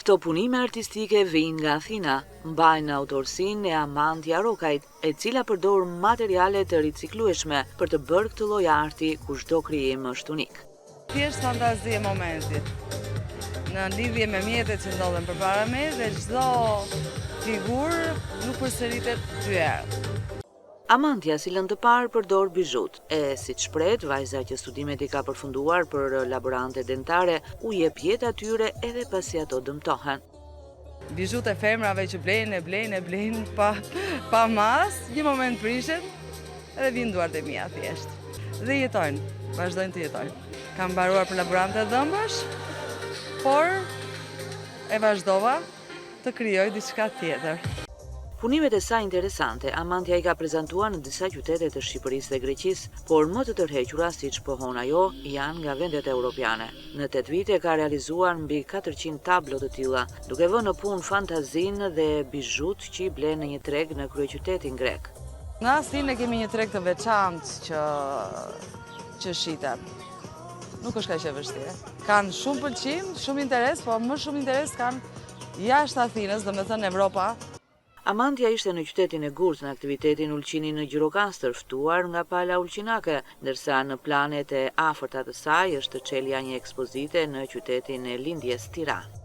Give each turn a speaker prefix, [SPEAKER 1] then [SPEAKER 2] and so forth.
[SPEAKER 1] Këto punime artistike vijnë nga Athina, mbajnë autorsinë e Amantia Rokajt, e cila përdor materiale të riciklueshme për të bërë këtë lloj arti ku çdo krijim është unik.
[SPEAKER 2] Thjesht fantazi e momentit, në lidhje me mjetet që ndodhen përpara me dhe çdo figurë nuk përsëritet dy herë.
[SPEAKER 1] Amantia si lëndë të parë përdor bijut, e siç shprehet vajza që studimet i ka përfunduar për laborante dentare, u jep jetë atyre edhe pasi ato dëmtohen.
[SPEAKER 2] Bijut e femrave që blejnë pa mas, një moment prishen edhe vinë duart e mia thjesht. Dhe jetojnë, vazhdojnë të jetojnë. Kam mbaruar për laborante dhëmbësh, por e vazhdova të krijoj diçka tjetër.
[SPEAKER 1] Punimet e saj interesante, Amantia i ka prezantuar në disa qytete të Shqipërisë dhe Greqisë, por më të tërhequra, siç pohon ajo, janë nga vendet europiane. Në 8 vite ka realizuar mbi 400 tablo të tilla, duke vënë në punë fantazinë dhe bijut që i blen në një treg në kryeqytetin grek.
[SPEAKER 2] Në Athinë kemi një treg të veçantë që shiten. Nuk është kaq e vështirë. Kanë shumë pëlqim, shumë interes, por më shumë interes kanë jashtë Athinës, domethënë Evropa.
[SPEAKER 1] Amantia ishte në qytetin e Gurës në aktivitetin Ulqini në Gjirokastër, ftuar nga pala ulqinake, ndërsa në planet e afërta të saj është çelja një ekspozite në qytetin e lindjes Tiranë.